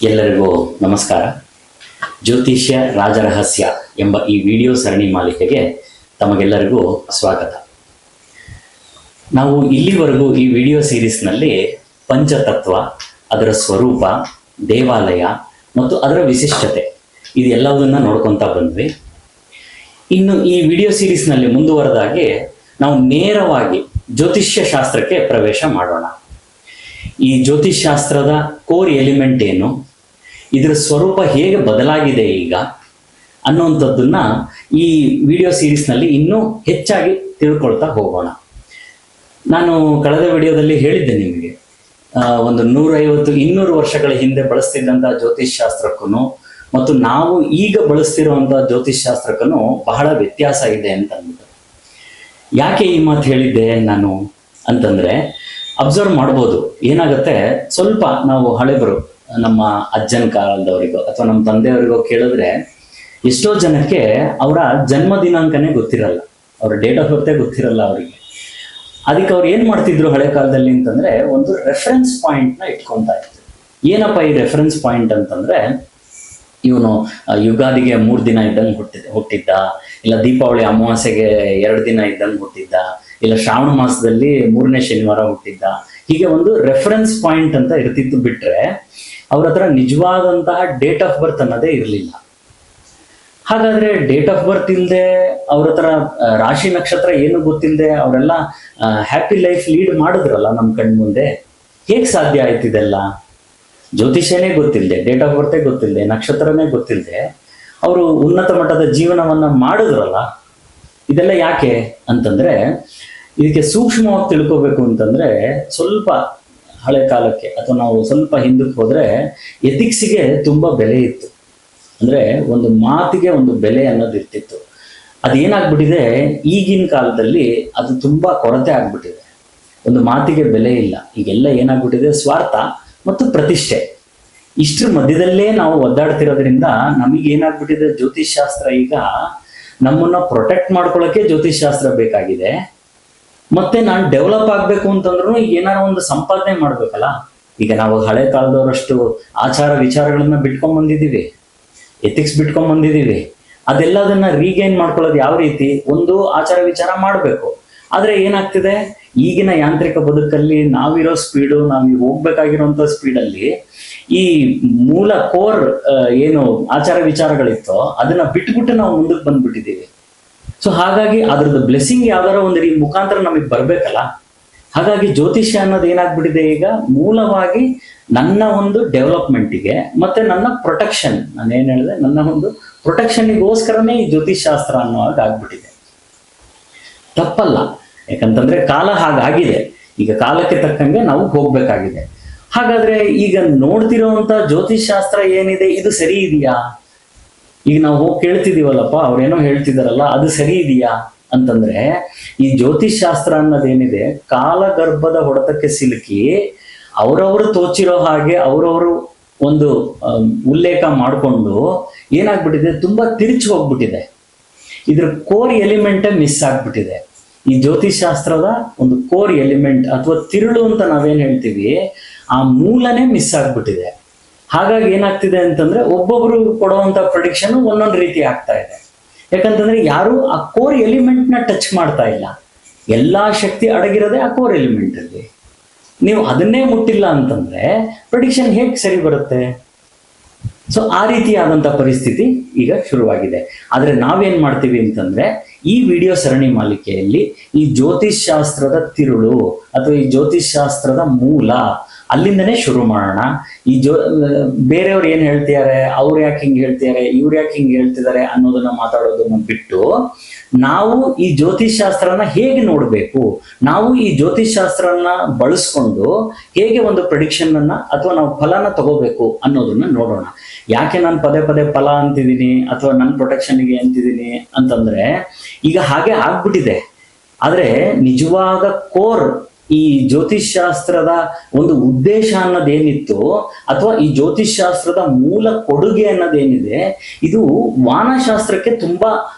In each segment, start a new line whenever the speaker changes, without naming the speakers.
ಎಲ್ಲರಿಗೂ ನಮಸ್ಕಾರ. ಜ್ಯೋತಿಷ್ಯ ರಾಜರಹಸ್ಯ ಎಂಬ ಈ ವಿಡಿಯೋ ಸರಣಿ ಮಾಲಿಕೆಗೆ ತಮಗೆಲ್ಲರಿಗೂ ಸ್ವಾಗತ. ನಾವು ಇಲ್ಲಿವರೆಗೂ ಈ ವಿಡಿಯೋ ಸೀರೀಸ್ನಲ್ಲಿ ಪಂಚತತ್ವ, ಅದರ ಸ್ವರೂಪ, ದೇವಾಲಯ ಮತ್ತು ಅದರ ವಿಶಿಷ್ಟತೆ ಇದೆಲ್ಲವನ್ನ ನೋಡ್ಕೊತಾ ಬಂದ್ವಿ. ಇನ್ನು ಈ ವಿಡಿಯೋ ಸೀರೀಸ್ನಲ್ಲಿ ಮುಂದುವರೆದಾಗಿ ನಾವು ನೇರವಾಗಿ ಜ್ಯೋತಿಷ್ಯ ಶಾಸ್ತ್ರಕ್ಕೆ ಪ್ರವೇಶ ಮಾಡೋಣ. ಈ ಜ್ಯೋತಿಷ್ ಶಾಸ್ತ್ರದ ಕೋರ್ ಎಲಿಮೆಂಟ್ ಏನು, ಇದರ ಸ್ವರೂಪ ಹೇಗೆ ಬದಲಾಗಿದೆ ಈಗ ಅನ್ನುವಂಥದ್ದನ್ನ ಈ ವಿಡಿಯೋ ಸೀರೀಸ್ನಲ್ಲಿ ಇನ್ನೂ ಹೆಚ್ಚಾಗಿ ತಿಳ್ಕೊಳ್ತಾ ಹೋಗೋಣ. ನಾನು ಕಳೆದ ವಿಡಿಯೋದಲ್ಲಿ ಹೇಳಿದ್ದೆ ನಿಮಗೆ, ಒಂದು 150-200 ವರ್ಷಗಳ ಹಿಂದೆ ಬಳಸ್ತಿದ್ದಂತಹ ಜ್ಯೋತಿಷ್ ಶಾಸ್ತ್ರಕ್ಕೂ ಮತ್ತು ನಾವು ಈಗ ಬಳಸ್ತಿರುವಂತಹ ಜ್ಯೋತಿಷ್ ಶಾಸ್ತ್ರಕ್ಕೂ ಬಹಳ ವ್ಯತ್ಯಾಸ ಇದೆ ಅಂತ ಅಂದ್ಬಿಟ್ಟು. ಯಾಕೆ ಈ ಮಾತು ಹೇಳಿದ್ದೆ ನಾನು ಅಂತಂದ್ರೆ, ಅಬ್ಸರ್ವ್ ಮಾಡ್ಬೋದು, ಏನಾಗುತ್ತೆ, ಸ್ವಲ್ಪ ನಾವು ಹಳೆಬರು ನಮ್ಮ ಅಜ್ಜನ ಕಾಲದವರಿಗೋ ಅಥವಾ ನಮ್ಮ ತಂದೆಯವರಿಗೋ ಕೇಳಿದ್ರೆ ಎಷ್ಟೋ ಜನಕ್ಕೆ ಅವರ ಜನ್ಮ ದಿನಾಂಕನೇ ಗೊತ್ತಿರಲ್ಲ, ಅವರ ಡೇಟ್ ಆಫ್ ಬರ್ತೆ ಗೊತ್ತಿರಲ್ಲ ಅವರಿಗೆ. ಅದಕ್ಕೆ ಅವ್ರು ಏನ್ ಮಾಡ್ತಿದ್ರು ಹಳೆ ಕಾಲದಲ್ಲಿ ಅಂತಂದ್ರೆ, ಒಂದು ರೆಫರೆನ್ಸ್ ಪಾಯಿಂಟ್ ನ ಇಟ್ಕೊಂತಾ ಇದ್ರು. ಏನಪ್ಪ ಈ ರೆಫರೆನ್ಸ್ ಪಾಯಿಂಟ್ ಅಂತಂದ್ರೆ, ಇವನು ಯುಗಾದಿಗೆ 3 ದಿನ ಇದ್ದಂಗೆ ಹುಟ್ಟಿದ್ದ, ಇಲ್ಲ ದೀಪಾವಳಿ ಅಮಾವಾಸ್ಯೆಗೆ 2 ದಿನ ಇದ್ದಂಗೆ ಹುಟ್ಟಿದ್ದ, ಇಲ್ಲ ಶ್ರಾವಣ ಮಾಸದಲ್ಲಿ 3ನೇ ಶನಿವಾರ ಹುಟ್ಟಿದ್ದ. ಹೀಗೆ ಒಂದು ರೆಫರೆನ್ಸ್ ಪಾಯಿಂಟ್ ಅಂತ ಇರ್ತಿತ್ತು. ಬಿಟ್ರೆ ಅವ್ರ ಹತ್ರ ನಿಜವಾದಂತಹ ಡೇಟ್ ಆಫ್ ಬರ್ತ್ ಅನ್ನೋದೇ ಇರಲಿಲ್ಲ. ಹಾಗಾದ್ರೆ ಡೇಟ್ ಆಫ್ ಬರ್ತ್ ಇಲ್ಲದೆ, ಅವ್ರ ಹತ್ರ ರಾಶಿ ನಕ್ಷತ್ರ ಏನು ಗೊತ್ತಿಲ್ಲದೆ ಅವರೆಲ್ಲ ಹ್ಯಾಪಿ ಲೈಫ್ ಲೀಡ್ ಮಾಡಿದ್ರಲ್ಲ ನಮ್ಮ ಕಣ್ಮುಂದೆ. ಹೇಗೆ ಸಾಧ್ಯ ಆಯ್ತಿದೆಲ್ಲ? ಜ್ಯೋತಿಷ್ಯನೇ ಗೊತ್ತಿಲ್ಲದೆ, ಡೇಟ್ ಆಫ್ ಬರ್ತೇ ಗೊತ್ತಿಲ್ಲದೆ, ನಕ್ಷತ್ರನೇ ಗೊತ್ತಿಲ್ಲದೆ ಅವರು ಉನ್ನತ ಮಟ್ಟದ ಜೀವನವನ್ನ ಮಾಡಿದ್ರಲ್ಲ. ಇದೆಲ್ಲ ಯಾಕೆ ಅಂತಂದ್ರೆ, ಇದಕ್ಕೆ ಸೂಕ್ಷ್ಮವಾಗಿ ತಿಳ್ಕೋಬೇಕು ಅಂತಂದ್ರೆ, ಸ್ವಲ್ಪ ಹಳೆ ಕಾಲಕ್ಕೆ ಅಥವಾ ನಾವು ಸ್ವಲ್ಪ ಹಿಂದಕ್ಕೆ ಹೋದ್ರೆ ಎಥಿಕ್ಸಿಗೆ ತುಂಬಾ ಬೆಲೆ ಇತ್ತು. ಅಂದ್ರೆ ಒಂದು ಮಾತಿಗೆ ಒಂದು ಬೆಲೆ ಅನ್ನೋದು ಇರ್ತಿತ್ತು. ಅದೇನಾಗ್ಬಿಟ್ಟಿದೆ, ಈಗಿನ ಕಾಲದಲ್ಲಿ ಅದು ತುಂಬಾ ಕೊರತೆ ಆಗ್ಬಿಟ್ಟಿದೆ. ಒಂದು ಮಾತಿಗೆ ಬೆಲೆ ಇಲ್ಲ. ಈಗೆಲ್ಲ ಏನಾಗ್ಬಿಟ್ಟಿದೆ, ಸ್ವಾರ್ಥ ಮತ್ತು ಪ್ರತಿಷ್ಠೆ. ಇಷ್ಟ್ರ ಮಧ್ಯದಲ್ಲೇ ನಾವು ಒದ್ದಾಡ್ತಿರೋದ್ರಿಂದ ನಮಗೆ ಏನಾಗ್ಬಿಟ್ಟಿದೆ, ಜ್ಯೋತಿಷ್ ಶಾಸ್ತ್ರ ಈಗ ನಮ್ಮನ್ನ ಪ್ರೊಟೆಕ್ಟ್ ಮಾಡ್ಕೊಳ್ಳೋಕೆ ಜ್ಯೋತಿಷ್ ಶಾಸ್ತ್ರ ಬೇಕಾಗಿದೆ. ಮತ್ತೆ ನಾನು ಡೆವಲಪ್ ಆಗ್ಬೇಕು ಅಂತಂದ್ರೂ ಈಗ ಏನಾರ ಒಂದು ಸಂಪಾದನೆ ಮಾಡ್ಬೇಕಲ್ಲ. ಈಗ ನಾವು ಹಳೆ ಕಾಲದವರಷ್ಟು ಆಚಾರ ವಿಚಾರಗಳನ್ನ ಬಿಟ್ಕೊಂಡ್ ಬಂದಿದ್ದೀವಿ, ಎಥಿಕ್ಸ್ ಬಿಟ್ಕೊಂಡ್ ಬಂದಿದ್ದೀವಿ. ಅದೆಲ್ಲದನ್ನ ರೀಗೈನ್ ಮಾಡ್ಕೊಳ್ಳೋದು ಯಾವ ರೀತಿ? ಒಂದು ಆಚಾರ ವಿಚಾರ ಮಾಡ್ಬೇಕು. ಆದ್ರೆ ಏನಾಗ್ತಿದೆ, ಈಗಿನ ಯಾಂತ್ರಿಕ ಬದುಕಲ್ಲಿ ನಾವಿರೋ ಸ್ಪೀಡು, ನಾವು ಹೋಗ್ಬೇಕಾಗಿರುವಂತ ಸ್ಪೀಡಲ್ಲಿ ಈ ಮೂಲ ಕೋರ್ ಏನು ಆಚಾರ ವಿಚಾರಗಳಿತ್ತೋ ಅದನ್ನ ಬಿಟ್ಬಿಟ್ಟು ನಾವು ಮುಂದಕ್ಕೆ ಬಂದ್ಬಿಟ್ಟಿದ್ದೀವಿ. ಸೊ ಹಾಗಾಗಿ ಅದ್ರದ್ದು ಬ್ಲೆಸ್ಸಿಂಗ್ ಯಾವ್ದಾರ ಒಂದು ಮುಖಾಂತರ ನಮಗೆ ಬರ್ಬೇಕಲ್ಲ. ಹಾಗಾಗಿ ಜ್ಯೋತಿಷ್ಯ ಅನ್ನೋದು ಏನಾಗ್ಬಿಟ್ಟಿದೆ ಈಗ, ಮೂಲವಾಗಿ ನನ್ನ ಒಂದು ಡೆವಲಪ್ಮೆಂಟಿಗೆ ಮತ್ತೆ ನನ್ನ ಪ್ರೊಟೆಕ್ಷನ್, ನಾನೇನ್ ಹೇಳಿದೆ, ನನ್ನ ಒಂದು ಪ್ರೊಟೆಕ್ಷನ್ಗೋಸ್ಕರನೇ ಈ ಜ್ಯೋತಿಷ್ ಶಾಸ್ತ್ರ ಅನ್ನೋ ಹಾಗೆ ಆಗ್ಬಿಟ್ಟಿದೆ. ತಪ್ಪಲ್ಲ, ಯಾಕಂತಂದ್ರೆ ಕಾಲ ಹಾಗಾಗಿದೆ. ಈಗ ಕಾಲಕ್ಕೆ ತಕ್ಕಂಗೆ ನಾವು ಹೋಗ್ಬೇಕಾಗಿದೆ. ಹಾಗಾದ್ರೆ ಈಗ ನೋಡ್ತಿರೋಂತ ಜ್ಯೋತಿಷ್ ಶಾಸ್ತ್ರ ಏನಿದೆ, ಇದು ಸರಿ ಇದೆಯಾ? ಈಗ ನಾವು ಹೋಗಿ ಕೇಳ್ತಿದೀವಲ್ಲಪ್ಪ, ಅವ್ರೇನೋ ಹೇಳ್ತಿದಾರಲ್ಲ, ಅದು ಸರಿ ಇದೆಯಾ ಅಂತಂದ್ರೆ, ಈ ಜ್ಯೋತಿಷ್ ಶಾಸ್ತ್ರ ಅನ್ನೋದೇನಿದೆ, ಕಾಲಗರ್ಭದ ಹೊಡೆತಕ್ಕೆ ಸಿಲುಕಿ ಅವರವರು ತೋಚಿರೋ ಹಾಗೆ ಅವರವರು ಒಂದು ಉಲ್ಲೇಖ ಮಾಡಿಕೊಂಡು ಏನಾಗ್ಬಿಟ್ಟಿದೆ, ತುಂಬಾ ತಿರುಚಿ ಹೋಗ್ಬಿಟ್ಟಿದೆ. ಇದ್ರ ಕೋರ್ ಎಲಿಮೆಂಟೇ ಮಿಸ್ ಆಗ್ಬಿಟ್ಟಿದೆ. ಈ ಜ್ಯೋತಿಷ್ ಶಾಸ್ತ್ರದ ಒಂದು ಕೋರ್ ಎಲಿಮೆಂಟ್ ಅಥವಾ ತಿರುಳು ಅಂತ ನಾವೇನ್ ಹೇಳ್ತೀವಿ, ಆ ಮೂಲನೇ ಮಿಸ್ ಆಗ್ಬಿಟ್ಟಿದೆ. ಹಾಗಾಗಿ ಏನಾಗ್ತಿದೆ ಅಂತಂದ್ರೆ, ಒಬ್ಬೊಬ್ರು ಕೊಡುವಂತ ಪ್ರೊಡಿಕ್ಷನ್ ಒಂದೊಂದು ರೀತಿ ಆಗ್ತಾ ಇದೆ. ಯಾಕಂತಂದ್ರೆ ಯಾರು ಆ ಕೋರ್ ಎಲಿಮೆಂಟ್ ನ ಟಚ್ ಮಾಡ್ತಾ ಇಲ್ಲ. ಎಲ್ಲಾ ಶಕ್ತಿ ಅಡಗಿರೋದೇ ಆ ಕೋರ್ ಎಲಿಮೆಂಟ್ ಅಲ್ಲಿ. ನೀವು ಅದನ್ನೇ ಮುಟ್ಟಿಲ್ಲ ಅಂತಂದ್ರೆ ಪ್ರೊಡಿಕ್ಷನ್ ಹೇಗೆ ಸರಿ ಬರುತ್ತೆ? ಸೊ ಆ ರೀತಿಯಾದಂತ ಪರಿಸ್ಥಿತಿ ಈಗ ಶುರುವಾಗಿದೆ. ಆದ್ರೆ ನಾವೇನ್ ಮಾಡ್ತೀವಿ ಅಂತಂದ್ರೆ, ಈ ವಿಡಿಯೋ ಸರಣಿ ಮಾಲಿಕೆಯಲ್ಲಿ ಈ ಜ್ಯೋತಿಷ್ ಶಾಸ್ತ್ರದ ತಿರುಳು ಅಥವಾ ಈ ಜ್ಯೋತಿಷ್ ಶಾಸ್ತ್ರದ ಮೂಲ, ಅಲ್ಲಿಂದನೇ ಶುರು ಮಾಡೋಣ. ಈ ಬೇರೆಯವ್ರು ಏನ್ ಹೇಳ್ತಿದ್ದಾರೆ, ಅವ್ರು ಯಾಕೆ ಹಿಂಗ್ ಹೇಳ್ತಿದ್ದಾರೆ, ಇವ್ರು ಯಾಕೆ ಹಿಂಗ್ ಹೇಳ್ತಿದ್ದಾರೆ ಅನ್ನೋದನ್ನ ಮಾತಾಡೋದನ್ನ ಬಿಟ್ಟು, ನಾವು ಈ ಜ್ಯೋತಿಷ್ ಶಾಸ್ತ್ರನ ಹೇಗೆ ನೋಡ್ಬೇಕು, ನಾವು ಈ ಜ್ಯೋತಿಷ್ ಶಾಸ್ತ್ರನ ಬಳಸ್ಕೊಂಡು ಹೇಗೆ ಒಂದು ಪ್ರೆಡಿಕ್ಷನ್ ಅನ್ನ ಅಥವಾ ನಾವು ಫಲನ ತಗೋಬೇಕು ಅನ್ನೋದನ್ನ ನೋಡೋಣ. ಯಾಕೆ ನಾನು ಪದೇ ಪದೇ ಫಲ ಅಂತಿದ್ದೀನಿ ಅಥವಾ ನನ್ನ ಪ್ರೊಟೆಕ್ಷನ್ಗೆ ಅಂತಿದ್ದೀನಿ ಅಂತಂದ್ರೆ, ಈಗ ಹಾಗೆ ಆಗ್ಬಿಟ್ಟಿದೆ. ಆದ್ರೆ ನಿಜವಾದ ಕೋರ್ ಈ ಜ್ಯೋತಿಷ್ ಶಾಸ್ತ್ರದ ಒಂದು ಉದ್ದೇಶ ಅನ್ನೋದೇನಿತ್ತು, ಅಥವಾ ಈ ಜ್ಯೋತಿಷ್ ಶಾಸ್ತ್ರದ ಮೂಲ ಕೊಡುಗೆ ಅನ್ನೋದೇನಿದೆ, ಇದು ವಾನಶಾಸ್ತ್ರಕ್ಕೆ ತುಂಬಾ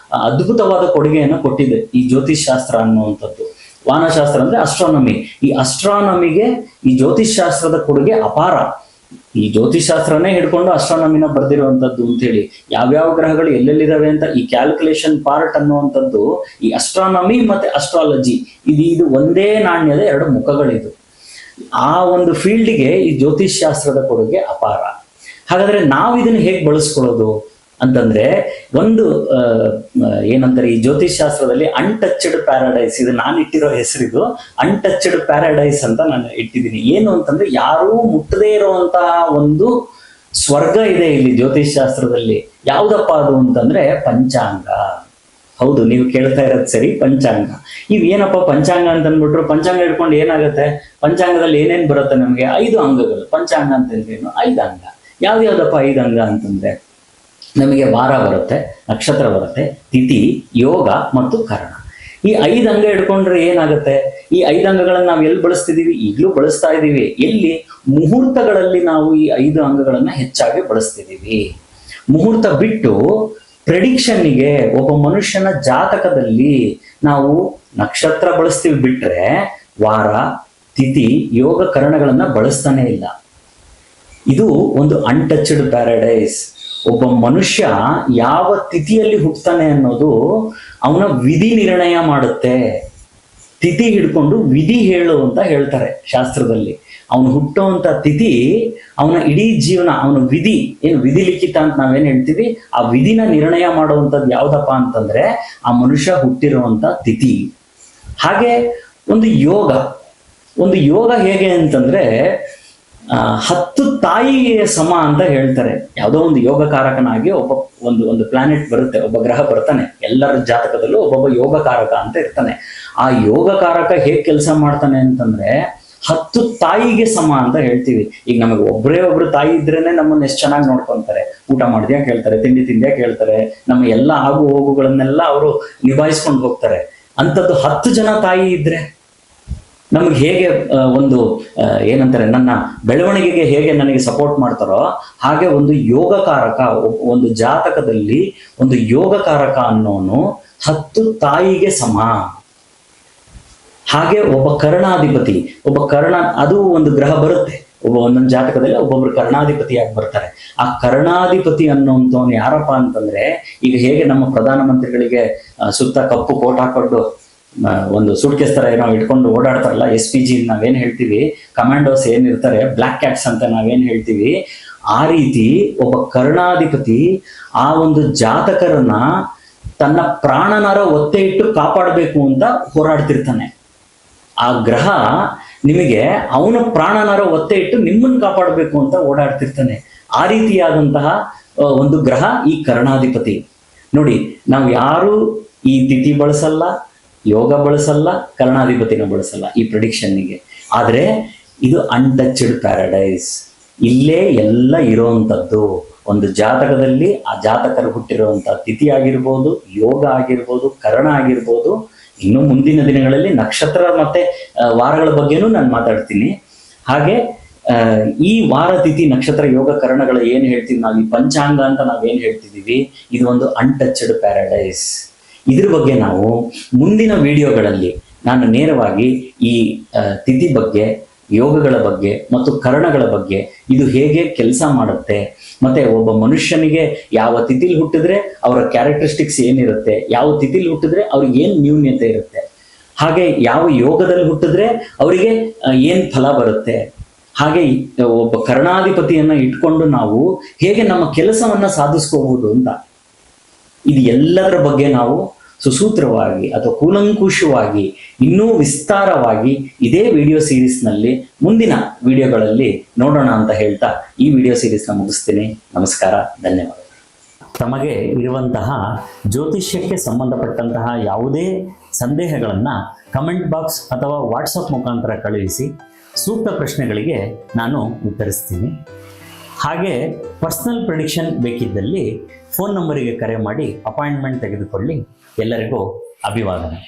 ಅದ್ಭುತವಾದ ಕೊಡುಗೆಯನ್ನು ಕೊಟ್ಟಿದೆ ಈ ಜ್ಯೋತಿಷ್ ಶಾಸ್ತ್ರ ಅನ್ನುವಂಥದ್ದು. ವಾನಶಾಸ್ತ್ರ ಅಂದ್ರೆ ಅಸ್ಟ್ರಾನಮಿ. ಈ ಅಸ್ಟ್ರಾನಮಿಗೆ ಈ ಜ್ಯೋತಿಷ್ ಶಾಸ್ತ್ರದ ಕೊಡುಗೆ ಅಪಾರ. ಈ ಜ್ಯೋತಿಷಾಸ್ತ್ರನೇ ಹಿಡ್ಕೊಂಡು ಅಸ್ಟ್ರಾನಮಿನ ಬರ್ದಿರುವಂತದ್ದು ಅಂತೇಳಿ, ಯಾವ್ಯಾವ ಗ್ರಹಗಳು ಎಲ್ಲೆಲ್ಲಿದಾವೆ ಅಂತ ಈ ಕ್ಯಾಲ್ಕುಲೇಷನ್ ಪಾರ್ಟ್ ಅನ್ನುವಂಥದ್ದು, ಈ ಅಸ್ಟ್ರಾನಮಿ ಮತ್ತೆ ಅಸ್ಟ್ರಾಲಜಿ ಇದು ಒಂದೇ ನಾಣ್ಯದ ಎರಡು ಮುಖಗಳಿದು. ಆ ಒಂದು ಫೀಲ್ಡ್ಗೆ ಈ ಜ್ಯೋತಿಷ್ ಶಾಸ್ತ್ರದ ಕೊಡುಗೆ ಅಪಾರ. ಹಾಗಾದ್ರೆ ನಾವು ಇದನ್ನ ಹೇಗೆ ಬಳಸ್ಕೊಳ್ಳೋದು ಅಂತಂದ್ರೆ, ಒಂದು ಏನಂತಾರೆ, ಈ ಜ್ಯೋತಿಷ್ ಶಾಸ್ತ್ರದಲ್ಲಿ ಅನ್ಟಚ್ಡ್ ಪ್ಯಾರಡೈಸ್, ಇದು ನಾನು ಇಟ್ಟಿರೋ ಹೆಸರಿದು ಅನ್ಟಚ್ಡ್ ಪ್ಯಾರಡೈಸ್ ಅಂತ ನಾನು ಇಟ್ಟಿದ್ದೀನಿ. ಏನು ಅಂತಂದ್ರೆ, ಯಾರೂ ಮುಟ್ಟದೇ ಇರುವಂತಹ ಒಂದು ಸ್ವರ್ಗ ಇದೆ ಇಲ್ಲಿ ಜ್ಯೋತಿಷ್ ಶಾಸ್ತ್ರದಲ್ಲಿ. ಯಾವ್ದಪ್ಪ ಅದು ಅಂತಂದ್ರೆ ಪಂಚಾಂಗ. ಹೌದು, ನೀವು ಕೇಳ್ತಾ ಇರೋದು ಸರಿ, ಪಂಚಾಂಗ. ಏನಪ್ಪ ಪಂಚಾಂಗ ಅಂತ ಅಂದ್ಬಿಟ್ರು, ಪಂಚಾಂಗ ಹಿಡ್ಕೊಂಡು ಏನಾಗುತ್ತೆ, ಪಂಚಾಂಗದಲ್ಲಿ ಏನೇನ್ ಬರುತ್ತೆ ನಮ್ಗೆ? 5 ಅಂಗಗಳು. ಪಂಚಾಂಗ ಅಂತಂದ್ರೇನು? 5 ಅಂಗ. ಯಾವ್ದಪ್ಪ 5 ಅಂಗ ಅಂತಂದ್ರೆ, ನಮಗೆ ವಾರ ಬರುತ್ತೆ, ನಕ್ಷತ್ರ ಬರುತ್ತೆ, ತಿಥಿ, ಯೋಗ ಮತ್ತು ಕರ್ಣ. ಈ 5 ಅಂಗ ಹಿಡ್ಕೊಂಡ್ರೆ ಏನಾಗುತ್ತೆ? ಈ 5 ಅಂಗಗಳನ್ನ ನಾವು ಎಲ್ಲಿ ಬಳಸ್ತಿದೀವಿ? ಈಗಲೂ ಬಳಸ್ತಾ ಇದ್ದೀವಿ. ಎಲ್ಲಿ? ಮುಹೂರ್ತಗಳಲ್ಲಿ ನಾವು ಈ 5 ಅಂಗಗಳನ್ನ ಹೆಚ್ಚಾಗಿ ಬಳಸ್ತಿದ್ದೀವಿ. ಮುಹೂರ್ತ ಬಿಟ್ಟು ಪ್ರೆಡಿಕ್ಷನ್ನಿಗೆ, ಒಬ್ಬ ಮನುಷ್ಯನ ಜಾತಕದಲ್ಲಿ ನಾವು ನಕ್ಷತ್ರ ಬಳಸ್ತೀವಿ ಬಿಟ್ರೆ ವಾರ, ತಿಥಿ, ಯೋಗ, ಕರ್ಣಗಳನ್ನ ಬಳಸ್ತಾನೆ ಇಲ್ಲ. ಇದು ಒಂದು ಅನ್ಟಚ್ಡ್ ಪ್ಯಾರಡೈಸ್. ಒಬ್ಬ ಮನುಷ್ಯ ಯಾವ ತಿಥಿಯಲ್ಲಿ ಹುಟ್ಟುತ್ತಾನೆ ಅನ್ನೋದು ಅವನ ವಿಧಿ ನಿರ್ಣಯ ಮಾಡುತ್ತೆ. ತಿಥಿ ಹಿಡ್ಕೊಂಡು ವಿಧಿ ಹೇಳು ಅಂತ ಹೇಳ್ತಾರೆ ಶಾಸ್ತ್ರದಲ್ಲಿ. ಅವನು ಹುಟ್ಟುವಂತ ತಿಥಿ ಅವನ ಇಡೀ ಜೀವನ, ಅವನ ವಿಧಿ, ಏನು ವಿಧಿ ಲಿಖಿತ ಅಂತ ನಾವೇನ್ ಹೇಳ್ತೀವಿ, ಆ ವಿಧಿನ ನಿರ್ಣಯ ಮಾಡುವಂಥದ್ದು ಯಾವ್ದಪ್ಪ ಅಂತಂದ್ರೆ ಆ ಮನುಷ್ಯ ಹುಟ್ಟಿರುವಂತ ತಿಥಿ. ಹಾಗೆ ಒಂದು ಯೋಗ ಹೇಗೆ ಅಂತಂದ್ರೆ 10 ತಾಯಿಗೆ ಸಮ ಅಂತ ಹೇಳ್ತಾರೆ. ಯಾವುದೋ ಒಂದು ಯೋಗಕಾರಕನಾಗಿ ಒಂದು ಪ್ಲಾನೆಟ್ ಬರುತ್ತೆ, ಒಬ್ಬ ಗ್ರಹ ಬರ್ತಾನೆ. ಎಲ್ಲರ ಜಾತಕದಲ್ಲೂ ಒಬ್ಬೊಬ್ಬ ಯೋಗಕಾರಕ ಅಂತ ಇರ್ತಾನೆ. ಆ ಯೋಗಕಾರಕ ಹೇಗ್ ಕೆಲಸ ಮಾಡ್ತಾನೆ ಅಂತಂದ್ರೆ 10 ತಾಯಿಗೆ ಸಮ ಅಂತ ಹೇಳ್ತೀವಿ. ಈಗ ನಮಗೆ ಒಬ್ರು ತಾಯಿ ಇದ್ರೇನೆ ನಮ್ಮನ್ನ ಎಷ್ಟು ಚೆನ್ನಾಗಿ ನೋಡ್ಕೊಂತಾರೆ. ಊಟ ಮಾಡಿದ್ಯಾ ಕೇಳ್ತಾರೆ, ತಿಂಡಿ ತಿಂದ್ಯಾ ಕೇಳ್ತಾರೆ, ನಮ್ಮ ಎಲ್ಲ ಆಗು ಹೋಗುಗಳನ್ನೆಲ್ಲ ಅವರು ನಿಭಾಯಿಸ್ಕೊಂಡು ಹೋಗ್ತಾರೆ. ಅಂಥದ್ದು 10 ಜನ ತಾಯಿ ಇದ್ರೆ ನಮ್ಗೆ ಹೇಗೆ ಒಂದು ಏನಂತಾರೆ, ನನ್ನ ಬೆಳವಣಿಗೆಗೆ ಹೇಗೆ ನನಗೆ ಸಪೋರ್ಟ್ ಮಾಡ್ತಾರೋ ಹಾಗೆ ಒಂದು ಯೋಗಕಾರಕ, ಒಂದು ಜಾತಕದಲ್ಲಿ ಒಂದು ಯೋಗಕಾರಕ ಅನ್ನೋನು 10 ತಾಯಿಗೆ ಸಮ. ಹಾಗೆ ಒಬ್ಬ ಕರ್ಣಾಧಿಪತಿ, ಅದು ಒಂದು ಗ್ರಹ ಬರುತ್ತೆ. ಒಂದೊಂದು ಜಾತಕದಲ್ಲಿ ಒಬ್ಬೊಬ್ರು ಕರ್ಣಾಧಿಪತಿಯಾಗಿ ಬರ್ತಾರೆ. ಆ ಕರ್ಣಾಧಿಪತಿ ಅನ್ನೋಂಥವ್ನು ಯಾರಪ್ಪ ಅಂತಂದ್ರೆ, ಈಗ ಹೇಗೆ ನಮ್ಮ ಪ್ರಧಾನಮಂತ್ರಿಗಳಿಗೆ ಸುತ್ತ ಕಪ್ಪು ಕೋಟ್ ಹಾಕೊಂಡು ಒಂದು ಸೂಟ್ ಕೇಸ್ ತರ ಏನೋ ಇಟ್ಕೊಂಡು ಓಡಾಡ್ತಾರಲ್ಲ, SPG ನಾವೇನ್ ಹೇಳ್ತೀವಿ, ಕಮಾಂಡೋಸ್ ಏನಿರ್ತಾರೆ, ಬ್ಲ್ಯಾಕ್ ಕ್ಯಾಟ್ಸ್ ಅಂತ ನಾವೇನ್ ಹೇಳ್ತೀವಿ, ಆ ರೀತಿ ಒಬ್ಬ ಕರ್ಣಾಧಿಪತಿ ಆ ಒಂದು ಜಾತಕರನ್ನ ತನ್ನ ಪ್ರಾಣನರ ಒತ್ತೆ ಇಟ್ಟು ಕಾಪಾಡಬೇಕು ಅಂತ ಹೋರಾಡ್ತಿರ್ತಾನೆ. ಆ ಗ್ರಹ ನಿಮಗೆ ಅವನ ಪ್ರಾಣನರ ಒತ್ತೆ ಇಟ್ಟು ನಿಮ್ಮನ್ನು ಕಾಪಾಡಬೇಕು ಅಂತ ಓಡಾಡ್ತಿರ್ತಾನೆ. ಆ ರೀತಿಯಾದಂತಹ ಒಂದು ಗ್ರಹ ಈ ಕರ್ಣಾಧಿಪತಿ. ನೋಡಿ, ನಾವು ಯಾರು ಈ ತಿಥಿ ಬಳಸಲ್ಲ, ಯೋಗ ಬಳಸಲ್ಲ, ಕರ್ಣಾಧಿಪತಿನ ಬಳಸಲ್ಲ ಈ ಪ್ರಿಡಿಕ್ಷನ್ನಿಗೆ. ಆದ್ರೆ ಇದು ಅನ್ಟಚ್ಡ್ ಪ್ಯಾರಡೈಸ್. ಇಲ್ಲೇ ಎಲ್ಲ ಇರೋವಂಥದ್ದು. ಒಂದು ಜಾತಕದಲ್ಲಿ ಆ ಜಾತಕರು ಹುಟ್ಟಿರುವಂಥ ತಿಥಿ ಆಗಿರ್ಬೋದು, ಯೋಗ ಆಗಿರ್ಬೋದು, ಕರ್ಣ ಆಗಿರ್ಬೋದು. ಇನ್ನು ಮುಂದಿನ ದಿನಗಳಲ್ಲಿ ನಕ್ಷತ್ರ ಮತ್ತೆ ವಾರಗಳ ಬಗ್ಗೆನೂ ನಾನು ಮಾತಾಡ್ತೀನಿ. ಹಾಗೆ ಈ ವಾರ, ತಿಥಿ, ನಕ್ಷತ್ರ, ಯೋಗ, ಕರ್ಣಗಳ ಏನು ಹೇಳ್ತೀವಿ ನಾವು, ಈ ಪಂಚಾಂಗ ಅಂತ ನಾವೇನು ಹೇಳ್ತಿದ್ದೀವಿ, ಇದು ಒಂದು ಅನ್ಟಚ್ಡ್ ಪ್ಯಾರಡೈಸ್. ಇದ್ರ ಬಗ್ಗೆ ನಾವು ಮುಂದಿನ ವಿಡಿಯೋಗಳಲ್ಲಿ ನಾನು ನೇರವಾಗಿ ಈ ತಿಥಿ ಬಗ್ಗೆ, ಯೋಗಗಳ ಬಗ್ಗೆ ಮತ್ತು ಕರ್ಣಗಳ ಬಗ್ಗೆ, ಇದು ಹೇಗೆ ಕೆಲಸ ಮಾಡುತ್ತೆ, ಮತ್ತೆ ಒಬ್ಬ ಮನುಷ್ಯನಿಗೆ ಯಾವ ತಿಥಿಲಿ ಹುಟ್ಟಿದ್ರೆ ಅವರ ಕ್ಯಾರೆಕ್ಟರಿಸ್ಟಿಕ್ಸ್ ಏನಿರುತ್ತೆ, ಯಾವ ತಿಥಿಲಿ ಹುಟ್ಟಿದ್ರೆ ಅವ್ರಿಗೆ ಏನು ನ್ಯೂನ್ಯತೆ ಇರುತ್ತೆ, ಹಾಗೆ ಯಾವ ಯೋಗದಲ್ಲಿ ಹುಟ್ಟಿದ್ರೆ ಅವರಿಗೆ ಏನು ಫಲ ಬರುತ್ತೆ, ಹಾಗೆ ಒಬ್ಬ ಕರ್ಣಾಧಿಪತಿಯನ್ನ ಇಟ್ಕೊಂಡು ನಾವು ಹೇಗೆ ನಮ್ಮ ಕೆಲಸವನ್ನ ಸಾಧಿಸ್ಕೋಬಹುದು ಅಂತ, ಇದು ಎಲ್ಲದರ ಬಗ್ಗೆ ನಾವು ಸುಸೂತ್ರವಾಗಿ ಅಥವಾ ಕೂಲಂಕುಷವಾಗಿ ಇನ್ನೂ ವಿಸ್ತಾರವಾಗಿ ಇದೇ ವಿಡಿಯೋ ಸೀರೀಸ್ನಲ್ಲಿ ಮುಂದಿನ ವಿಡಿಯೋಗಳಲ್ಲಿ ನೋಡೋಣ ಅಂತ ಹೇಳ್ತಾ ಈ ವಿಡಿಯೋ ಸೀರೀಸ್ನ ಮುಗಿಸ್ತೀನಿ. ನಮಸ್ಕಾರ, ಧನ್ಯವಾದ. ತಮಗೆ ಇರುವಂತಹ ಜ್ಯೋತಿಷ್ಯಕ್ಕೆ ಸಂಬಂಧಪಟ್ಟಂತಹ ಯಾವುದೇ ಸಂದೇಹಗಳನ್ನು ಕಮೆಂಟ್ ಬಾಕ್ಸ್ ಅಥವಾ ವಾಟ್ಸಪ್ ಮುಖಾಂತರ ಕಳುಹಿಸಿ ಸೂಕ್ತ ಪ್ರಶ್ನೆಗಳಿಗೆ ನಾನು ಉತ್ತರಿಸ್ತೀನಿ. ಹಾಗೆ ಪರ್ಸನಲ್ ಪ್ರೆಡಿಕ್ಷನ್ ಬೇಕಿದ್ದಲ್ಲಿ ಫೋನ್ ನಂಬರಿಗೆ ಕರೆ ಮಾಡಿ ಅಪಾಯಿಂಟ್ಮೆಂಟ್ ತೆಗೆದುಕೊಳ್ಳಿ. ಎಲ್ಲರಿಗೂ ಅಭಿವಾದನೆ.